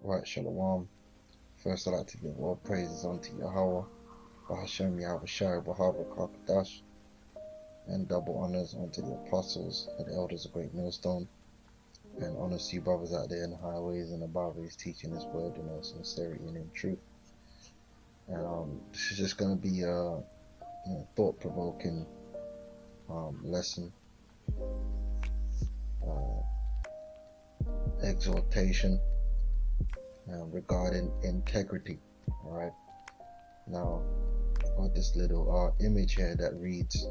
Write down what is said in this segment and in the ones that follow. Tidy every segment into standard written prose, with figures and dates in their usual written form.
Right, Shalom. First, I'd like to give all praises unto Yahweh, Bahashem Yahushai, Bahava Kakadash, and double honors unto the apostles and the elders of Great Millstone, and honors to you brothers out there in the highways and the byways teaching His word in all sincerity and in truth. And this is just going to be a thought-provoking lesson, exhortation regarding integrity. All right. Now, got this little image here that reads,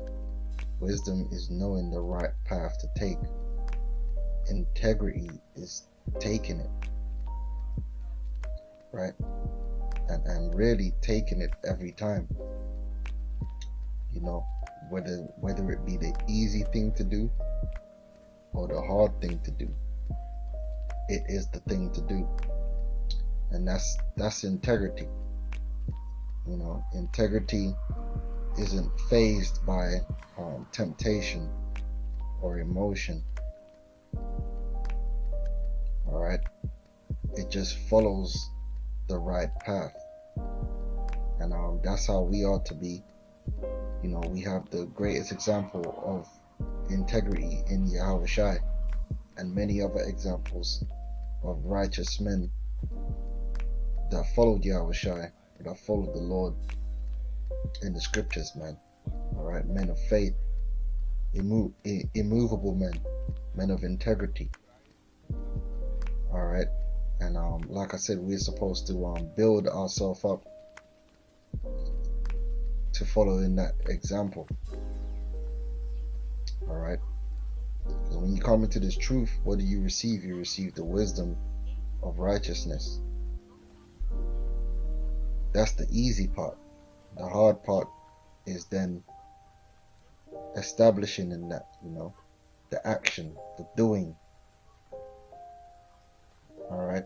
wisdom is knowing the right path to take. Integrity is taking it, right? And really taking it every time. You know, whether it be the easy thing to do or the hard thing to do, it is the thing to do. And that's integrity. You know, integrity isn't fazed by temptation or emotion. All right, it just follows the right path, and that's how we ought to be. You know, we have the greatest example of integrity in Yahushai, and many other examples of righteous men that followed Yahushai, that followed the Lord in the scriptures, man. All right, men of faith, immovable men of integrity. All right, and like I said, we're supposed to build ourselves up to follow in that example. All right, because when you come into this truth, what do you receive? You receive the wisdom of righteousness. That's the easy part. The hard part is then establishing in that, you know, the action, the doing. All right.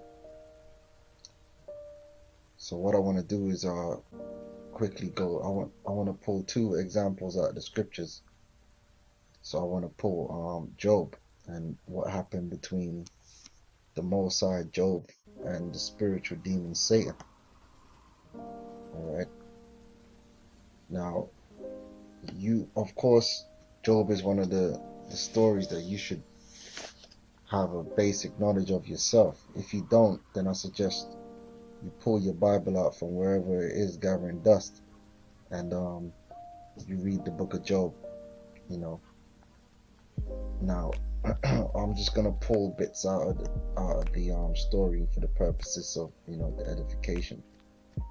So what I want to do is quickly go. I want to pull two examples out of the scriptures. So I want to pull Job and what happened between the Most High Job and the spiritual demon Satan. All right. Now, of course, Job is one of the stories that you should have a basic knowledge of yourself. If you don't, then I suggest you pull your Bible out from wherever it is gathering dust, and you read the book of Job. You know. Now, I'm just gonna pull bits out of the story for the purposes of the edification.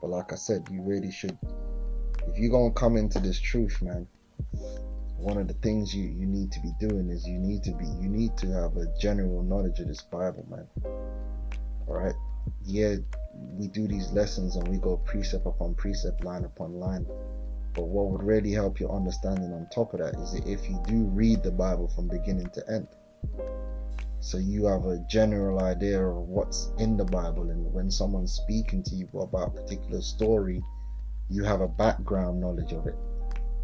But like I said, you really should, if you're gonna come into this truth, man, one of the things you need to be doing is you need to have a general knowledge of this Bible, man. All right. Yeah, we do these lessons and we go precept upon precept, line upon line. But what would really help your understanding on top of that is if you do read the Bible from beginning to end. So you have a general idea of what's in the Bible, and when someone's speaking to you about a particular story, you have a background knowledge of it.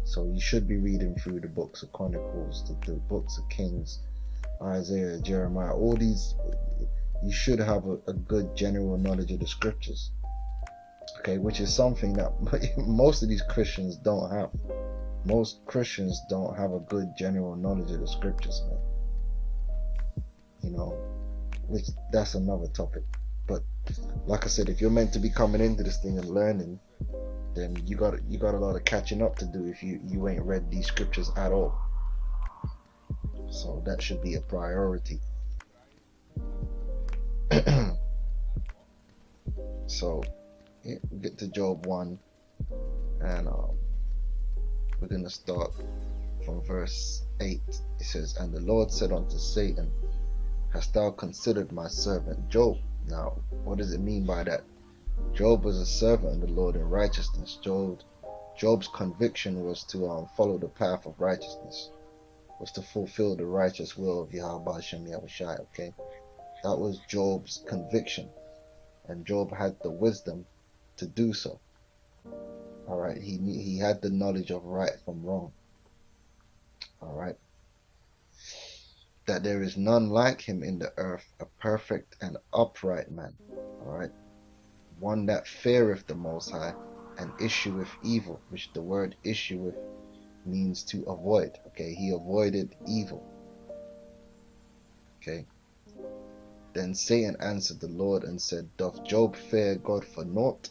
So you should be reading through the books of Chronicles, the books of Kings, Isaiah, Jeremiah, all these. You should have a good general knowledge of the scriptures. Okay, which is something that most of these Christians don't have. Most Christians don't have a good general knowledge of the scriptures, man. You know, which that's another topic. But like I said, if you're meant to be coming into this thing and learning, then you got a lot of catching up to do if you ain't read these scriptures at all. So that should be a priority. So we get to Job 1, and we're going to start from verse 8. It says, "And the Lord said unto Satan, Hast thou considered my servant Job?" Now, what does it mean by that? Job was a servant of the Lord in righteousness. Job's conviction was to follow the path of righteousness, was to fulfill the righteous will of Yahweh Hashem Yahushai. Okay, that was Job's conviction, and Job had the wisdom to do so. All right, he had the knowledge of right from wrong. All right, that there is none like him in the earth, a perfect and upright man. All right, one that feareth the Most High and issueth evil, which the word issueth means to avoid. Okay, he avoided evil. Okay, then Satan answered the Lord and said, doth Job fear God for naught?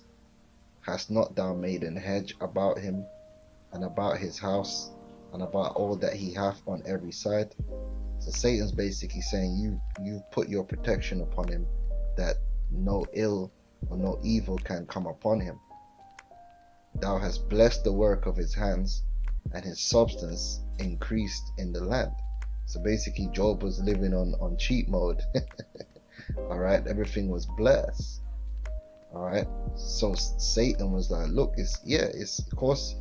Hast not thou made an hedge about him and about his house and about all that he hath on every side? So Satan's basically saying you put your protection upon him, that no ill or no evil can come upon him. Thou hast blessed the work of his hands, and his substance increased in the land. So basically Job was living on cheat mode. All right, everything was blessed. All right, so Satan was like, look, it's of course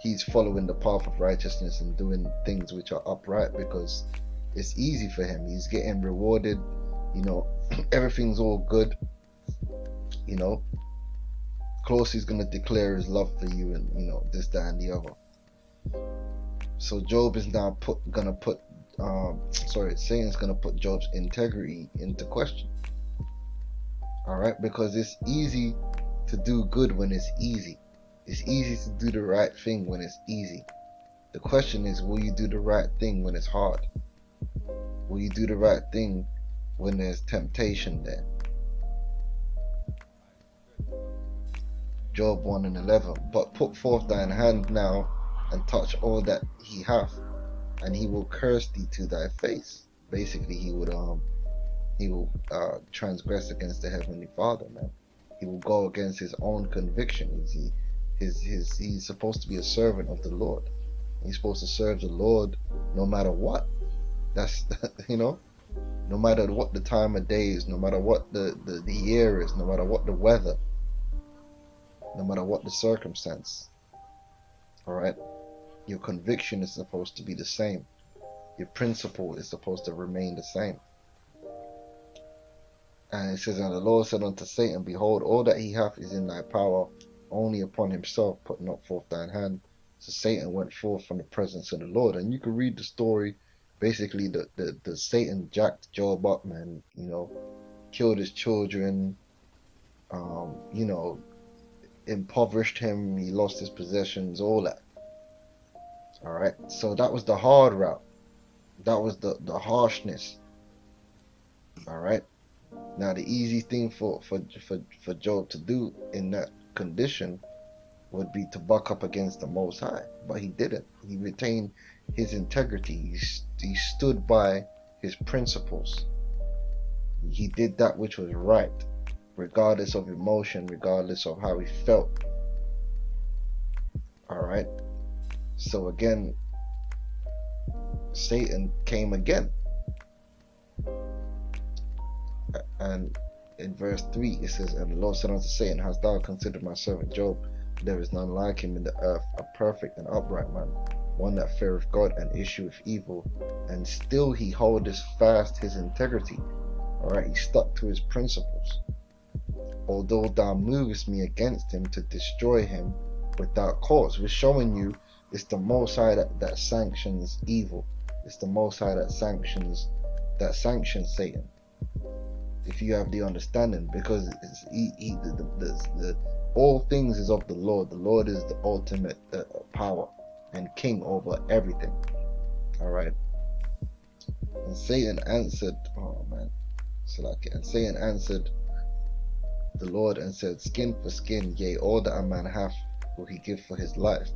he's following the path of righteousness and doing things which are upright because it's easy for him. He's getting rewarded, you know. Everything's all good, you know. Of course he's gonna declare his love for you, and you know, this, that, and the other. So Job is now Satan's gonna put Job's integrity into question. All right, because it's easy to do good when it's easy. It's easy to do the right thing when it's easy. The question is, will you do the right thing when it's hard? Will you do the right thing when there's temptation there? Job 1:11. But put forth thine hand now and touch all that he hath, and he will curse thee to thy face. Basically, he will transgress against the heavenly Father, man. He will go against his own conviction. He's supposed to be a servant of the Lord. He's supposed to serve the Lord no matter what. That's you know, no matter what the time of day is, no matter what the year is, no matter what the weather, no matter what the circumstance. All right, your conviction is supposed to be the same. Your principle is supposed to remain the same. And it says, and the Lord said unto Satan, behold, all that he hath is in thy power, only upon himself put not forth thine hand. So Satan went forth from the presence of the Lord. And you can read the story. Basically, the Satan jacked Job up, man. You know, killed his children. You know, impoverished him. He lost his possessions. All that. All right. So that was the hard route. That was the harshness. All right. Now the easy thing for Job to do in that condition would be to buck up against the Most High, but he didn't. He retained his integrity. He stood by his principles. He did that which was right, regardless of emotion, regardless of how he felt. All right. So again, Satan came again. And in verse 3 it says, and the Lord said unto Satan, hast thou considered my servant Job? There is none like him in the earth, a perfect and upright man, one that feareth God and issueth evil, and still he holdeth fast his integrity. Alright, he stuck to his principles. Although thou movest me against him to destroy him without cause. We're showing you it's the Most High that sanctions evil. It's the Most High that sanctions Satan. If you have the understanding, because the all things is of the Lord. The Lord is the ultimate power and king over everything. All right. And Satan answered, and Satan answered the Lord and said, skin for skin, yea, all that a man hath will he give for his life.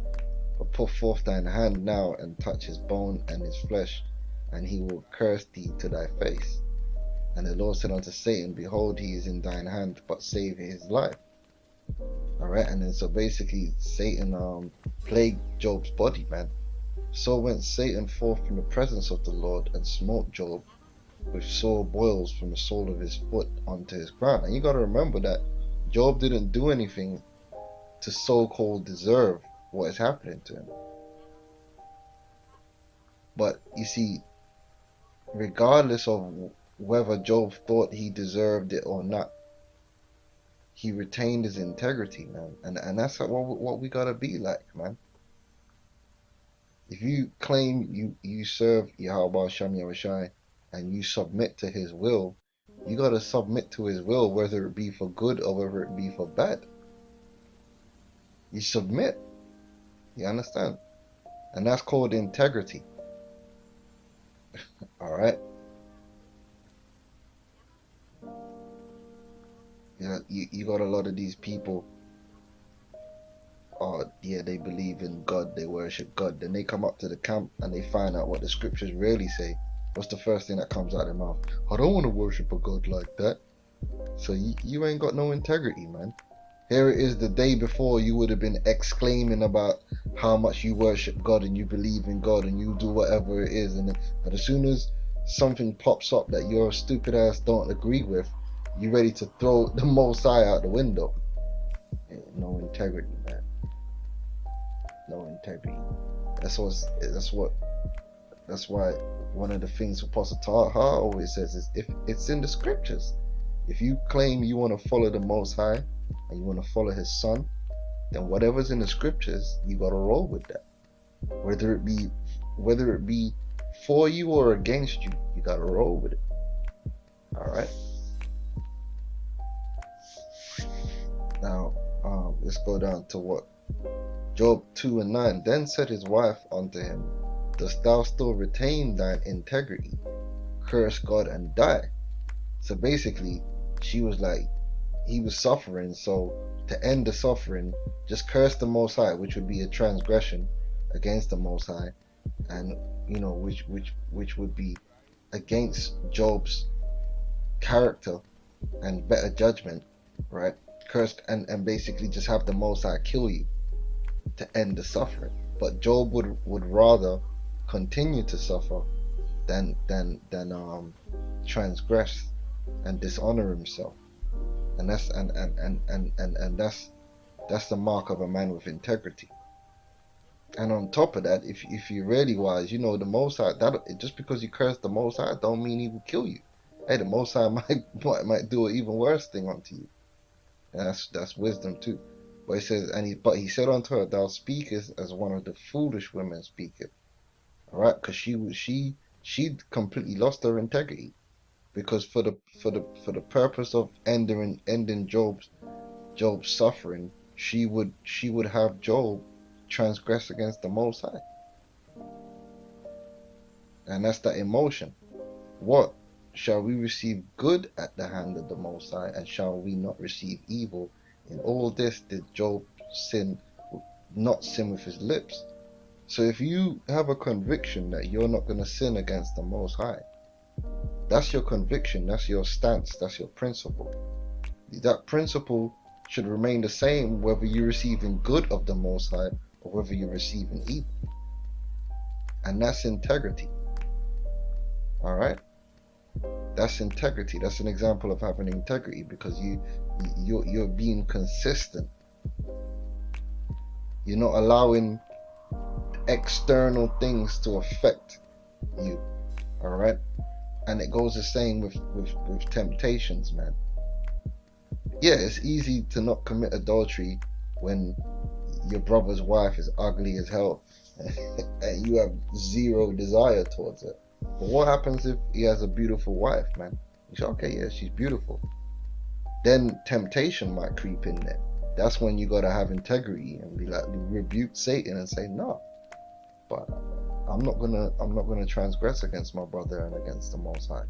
But put forth thine hand now and touch his bone and his flesh, and he will curse thee to thy face. And the Lord said unto Satan, behold, he is in thine hand, but save his life. Alright, and then so basically Satan plagued Job's body, man. So went Satan forth from the presence of the Lord and smote Job with sore boils from the sole of his foot onto his ground. And you got to remember that Job didn't do anything to so-called deserve what is happening to him. But you see, regardless of whether Job thought he deserved it or not, he retained his integrity, man. And that's what we gotta be like, man. If you claim you serve Yahweh Shem Yahushai and you submit to his will, You got to submit to his will, whether it be for good or whether it be for bad. You submit. You understand? And that's called integrity. All right. Yeah, you got a lot of these people. Oh yeah, they believe in God, they worship God. Then they come up to the camp and they find out what the scriptures really say. What's the first thing that comes out of their mouth? I don't want to worship a God like that. So you ain't got no integrity, man. Here it is, the day before you would have been exclaiming about how much you worship God and you believe in God and you do whatever it is, but as soon as something pops up that your stupid ass don't agree with, you ready to throw the Most High out the window. No integrity, man. No integrity. That's why one of the things Apostle Taha always says is, if it's in the scriptures, if you claim you want to follow the Most High and you want to follow his son, then whatever's in the scriptures, you gotta roll with that. Whether it be for you or against you, you gotta roll with it. Alright. Now, let's go down to what? Job 2:9. Then said his wife unto him, dost thou still retain thine integrity? Curse God and die. So basically, she was like, he was suffering, so to end the suffering, just curse the Most High, which would be a transgression against the Most High, and which would be against Job's character and better judgment, right? Curse and basically just have the Most High kill you to end the suffering. But Job would rather continue to suffer than transgress and dishonor himself. And that's that's the mark of a man with integrity. And on top of that, if you're really wise, you know the Most High, that just because you curse the Most High don't mean he will kill you. Hey, the Most High might do an even worse thing unto you. And that's wisdom too. But he says, but he said unto her, thou speakest as one of the foolish women speaketh. All right, because she completely lost her integrity. Because for the purpose of ending Job's suffering, she would have Job transgress against the Most High. And that's that emotion. What? Shall we receive good at the hand of the Most High, and shall we not receive evil? In all this did Job not sin with his lips. So if you have a conviction that you're not going to sin against the Most High, that's your conviction, that's your stance, that's your principle. That principle should remain the same whether you're receiving good of the Most High or whether you're receiving evil. And that's integrity. Alright? That's integrity. That's an example of having integrity, because you're being consistent. You're not allowing external things to affect you. Alright? And it goes the same with temptations, man. Yeah, it's easy to not commit adultery when your brother's wife is ugly as hell and you have zero desire towards it. But what happens if he has a beautiful wife, man? You say, okay, yeah, she's beautiful. Then temptation might creep in there. That's when you gotta have integrity and be like, rebuke Satan and say, no, but I'm not gonna transgress against my brother and against the Most High.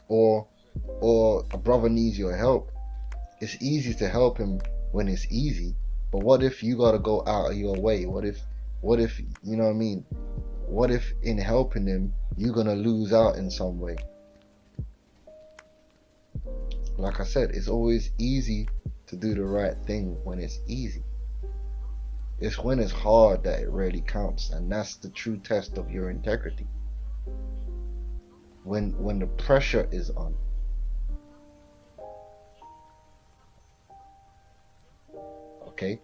Or a brother needs your help. It's easy to help him when it's easy, but what if you gotta go out of your way? What if you know what I mean? What if in helping him you're gonna lose out in some way? Like I said, it's always easy to do the right thing when it's easy. It's when it's hard that it really counts, and that's the true test of your integrity. When the pressure is on. Okay?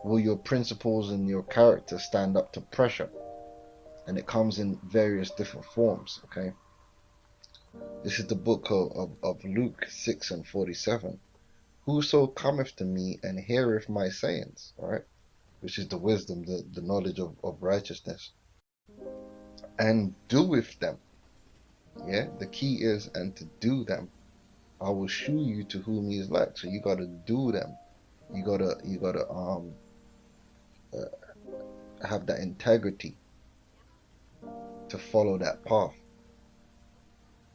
Will your principles and your character stand up to pressure? And it comes in various different forms, okay? This is the book of Luke 6:47. Whoso cometh to me and heareth my sayings, all right? Which is the wisdom, the knowledge of righteousness. and doeth them. Yeah, the key is and to do them. I will shew you to whom he is like. So you gotta do them. You gotta have that integrity to follow that path.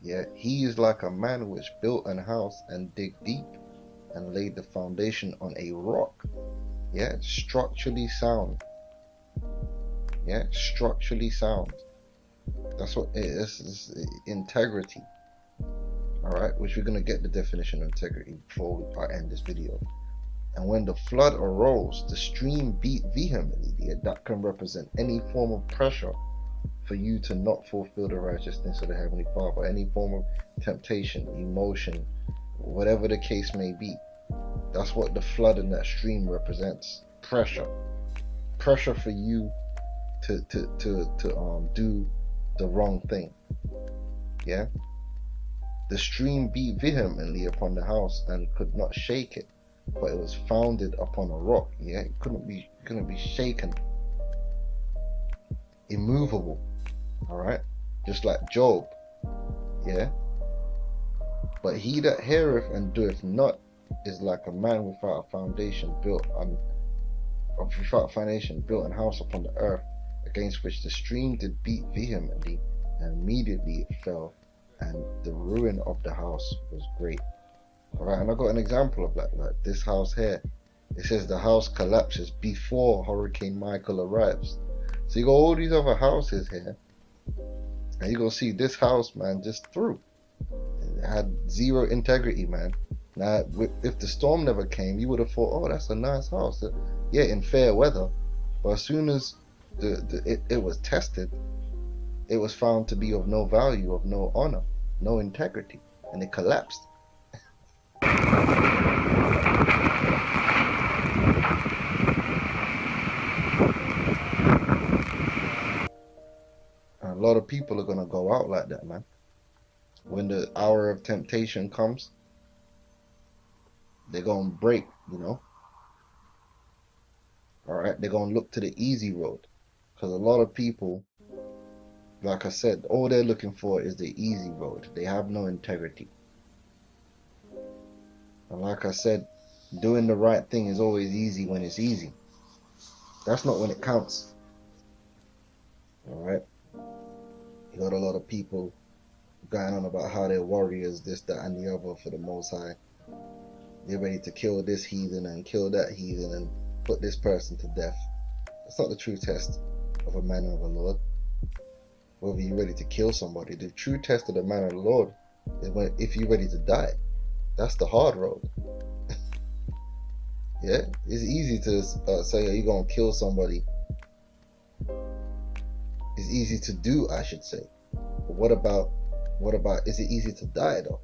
Yeah, he is like a man which built an house and dig deep and laid the foundation on a rock. Yeah, structurally sound. Yeah, structurally sound. That's what it is integrity. All right, which we're gonna get the definition of integrity before I end this video. And when the flood arose, the stream beat vehemently. Yeah, that can represent any form of pressure for you to not fulfill the righteousness of the Heavenly Father, any form of temptation, emotion, whatever the case may be. That's what the flood in that stream represents. Pressure. Pressure for you to do the wrong thing. Yeah? The stream beat vehemently upon the house and could not shake it, but it was founded upon a rock. Yeah, it couldn't be shaken. Immovable. Alright? Just like Job. Yeah? But he that heareth and doeth not is like a man without a foundation built an house upon the earth, against which the stream did beat vehemently, and immediately it fell, and the ruin of the house was great. Alright, and I got an example of that, like this house here. It says the house collapses before Hurricane Michael arrives. So you got all these other houses here, and you gonna see this house, man, just threw. It had zero integrity, man. Now, if the storm never came, you would have thought, oh, that's a nice house. Yeah, in fair weather. But as soon as it was tested, it was found to be of no value, of no honor, no integrity, and it collapsed. And a lot of people are going to go out like that, man. When the hour of temptation comes, they're going to break, you know. Alright, they're going to look to the easy road. Because a lot of people, like I said, all they're looking for is the easy road. They have no integrity. And like I said, doing the right thing is always easy when it's easy. That's not when it counts. Alright? You got a lot of people going on about how they're warriors, this, that, and the other for the Most High. They're ready to kill this heathen and kill that heathen and put this person to death. That's not the true test of a man of the Lord. Whether you're ready to kill somebody, the true test of the man of the Lord is if you're ready to die. That's the hard road. Yeah, it's easy to say you're gonna kill somebody. It's easy to do, I should say. But what about is it easy to die though?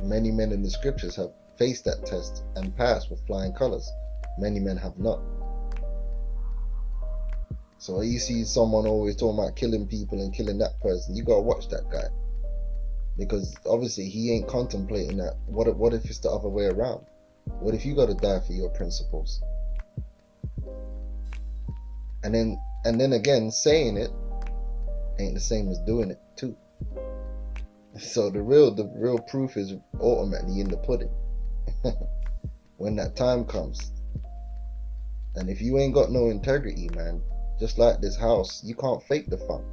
Many men in the scriptures have faced that test and passed with flying colors. Many men have not. So you see someone always talking about killing people and killing that person, you gotta watch that guy. Because obviously he ain't contemplating that. What if it's the other way around? What if you gotta die for your principles? And then again, saying it ain't the same as doing it too. So the real proof is ultimately in the pudding. When that time comes. And if you ain't got no integrity, man, just like this house, you can't fake the fun.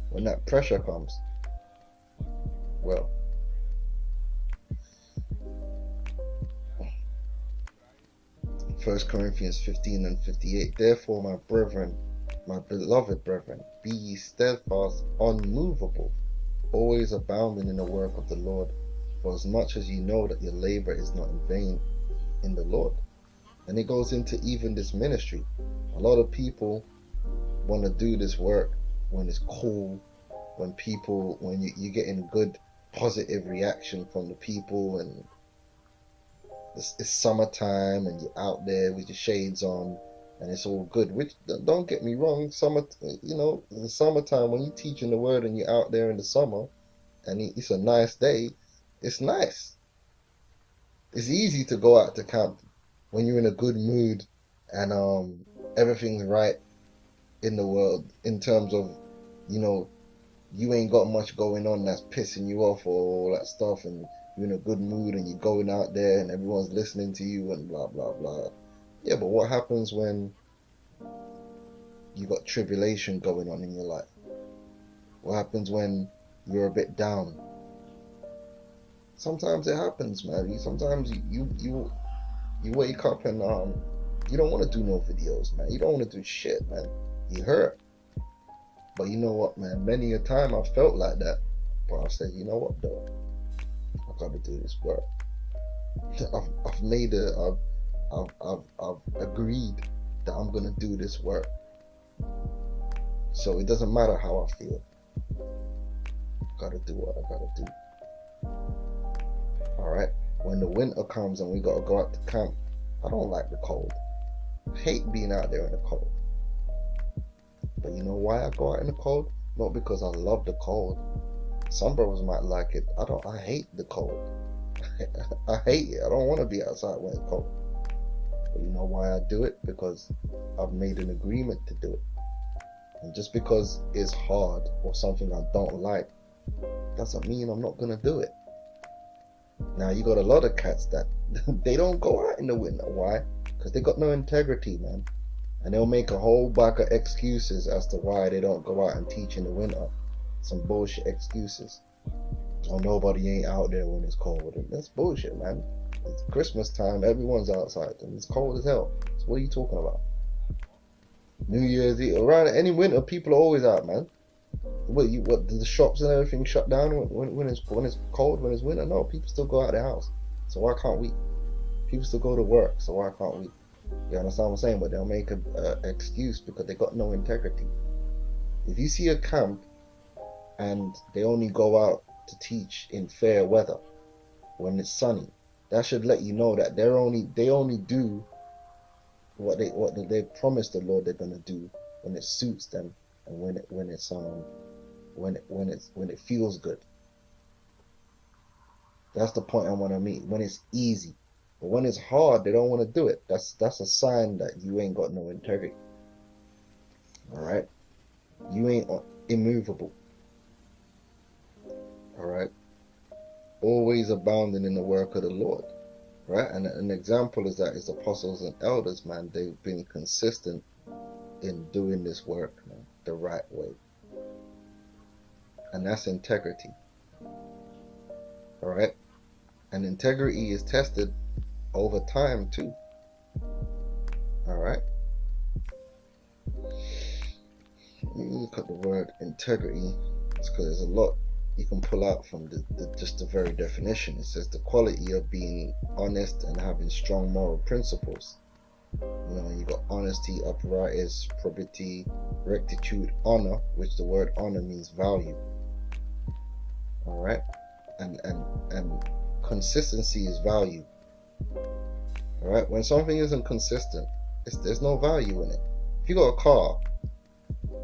When that pressure comes, well, 1 Corinthians 15 and 58, therefore, my brethren, my beloved brethren, be ye steadfast, unmovable, always abounding in the work of the Lord, for as much as you know that your labor is not in vain in the Lord. And it goes into even this ministry. A lot of people want to do this work when it's cool, when you're getting good positive reaction from the people, and it's summertime and you're out there with your shades on and it's all good. Which, don't get me wrong, in the summertime when you're teaching the word and you're out there in the summer and it's a nice day, it's nice. It's easy to go out to camp when you're in a good mood and everything's right in the world in terms of, you know, you ain't got much going on that's pissing you off or all that stuff, and you're in a good mood and you're going out there and everyone's listening to you and blah blah blah. Yeah, but what happens when you got tribulation going on in your life? What happens when you're a bit down? Sometimes it happens, man. Sometimes you wake up and you don't want to do no videos, man. You don't want to do shit, man. You hurt. But you know what, man? Many a time I felt like that, but I said, you know what, though, I gotta do this work. I've made it. I've agreed that I'm gonna do this work. So it doesn't matter how I feel. Gotta do what I gotta do. All right. When the winter comes and we gotta go out to camp, I don't like the cold. I hate being out there in the cold. But you know why I go out in the cold? Not because I love the cold. Some brothers might like it. I hate the cold. I hate it. I don't want to be outside when it's cold. But you know why I do it? Because I've made an agreement to do it. And just because it's hard or something I don't like, doesn't mean I'm not gonna do it. Now you got a lot of cats that they don't go out in the winter. Why? Because they got no integrity, man. And they'll make a whole bunch of excuses as to why they don't go out and teach in the winter. Some bullshit excuses. Oh, nobody ain't out there when it's cold. And that's bullshit, man. It's Christmas time, everyone's outside, and it's cold as hell. So what are you talking about? New Year's Eve, around any winter, people are always out, man. What the shops and everything shut down when it's cold, when it's winter? No, people still go out of the house. So why can't we? People still go to work, so why can't we? You understand what I'm saying? But they'll make an excuse because they got no integrity. If you see a camp and they only go out to teach in fair weather when it's sunny, that should let you know that they only do what they promised the Lord they're gonna do when it suits them and when it feels good. That's the point I want to make. When it's easy. But when it's hard, they don't want to do it. That's a sign that you ain't got no integrity. Alright? You ain't immovable. Alright? Always abounding in the work of the Lord. Right? And an example is that is apostles and elders, man. They've been consistent in doing this work, man, the right way. And that's integrity. Alright? And integrity is tested over time too. Alright? Look at the word integrity. It's because there's a lot you can pull out from just the very definition. It says the quality of being honest and having strong moral principles. You know, you got honesty, uprightness, probity, rectitude, honor, which the word honor means value. Alright? And consistency is value. Alright? When something isn't consistent, there's no value in it. If you got a car,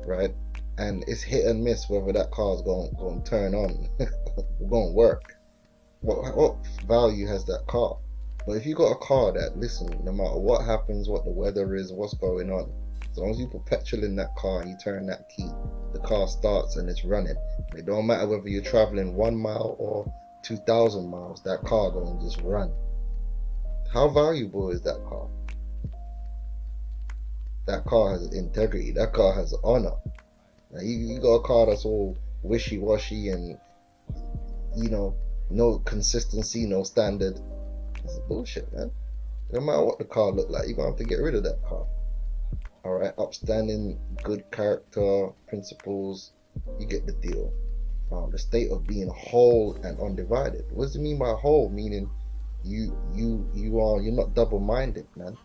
right, and it's hit and miss whether that car is going to turn on, going to work, what value has that car? But if you got a car that, listen, no matter what happens, what the weather is, what's going on, as long as you put petrol in that car and you turn that key, the car starts and it's running. It don't matter whether you're traveling 1 mile or 2,000 miles, that car going to just run. How valuable is that car? That car has integrity. That car has honor. Now you got a car that's all wishy-washy and, you know, no consistency, no standard. That's bullshit, man. No matter what the car look like, you're going to have to get rid of that car. Alright, upstanding, good character, principles, you get the deal. The state of being whole and undivided. What does it mean by whole? Meaning you're not double-minded, man.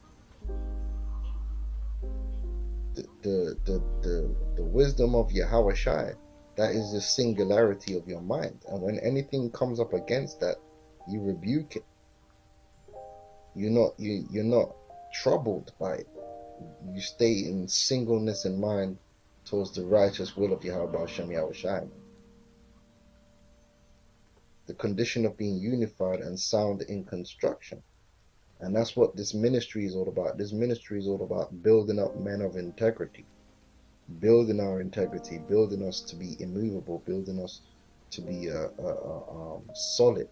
The wisdom of Yahweh Shai, that is the singularity of your mind. And when anything comes up against that, you rebuke it. You're not troubled by it. You stay in singleness in mind towards the righteous will of Yahweh Hashem Yahweh Shai. The condition of being unified and sound in construction. And that's what this ministry is all about. This ministry is all about building up men of integrity, building our integrity, building us to be immovable, building us to be solid,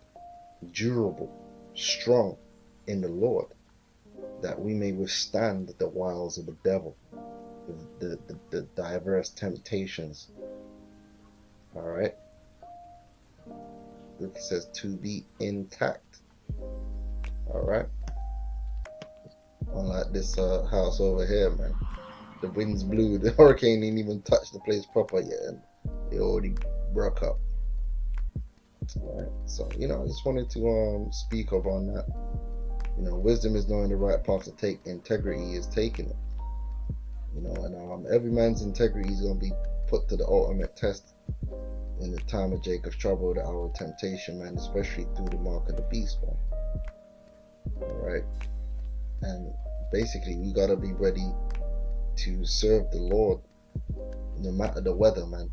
durable, strong in the Lord, that we may withstand the wiles of the devil, the diverse temptations. All right. It says to be intact. All right. Unlike this house over here, man. The winds blew. The hurricane didn't even touch the place proper yet, and it already broke up. All right. So I just wanted to speak up on that. Wisdom is knowing the right path to take. Integrity is taking it. And every man's integrity is going to be put to the ultimate test in the time of Jacob's trouble, the hour of temptation, man, especially through the mark of the beast, man. All right. And basically, we got to be ready to serve the Lord no matter the weather, man.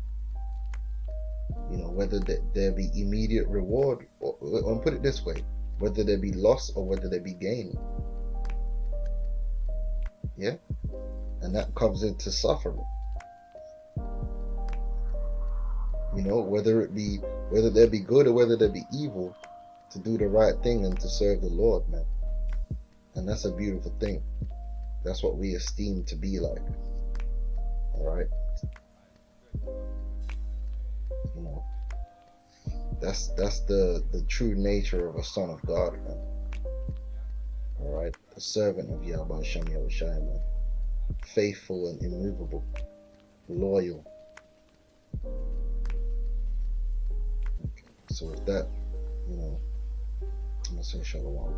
Whether there be immediate reward, or put it this way, whether there be loss or whether there be gain. Yeah. And that comes into suffering. Whether there be good or whether there be evil, to do the right thing and to serve the Lord, man. And that's a beautiful thing. That's what we esteem to be like. All right. That's the true nature of a son of God, man. All right. A servant of Yahweh Shem Yahushai, man. Faithful and immovable, loyal. Okay. So with that, I'm gonna say shalom.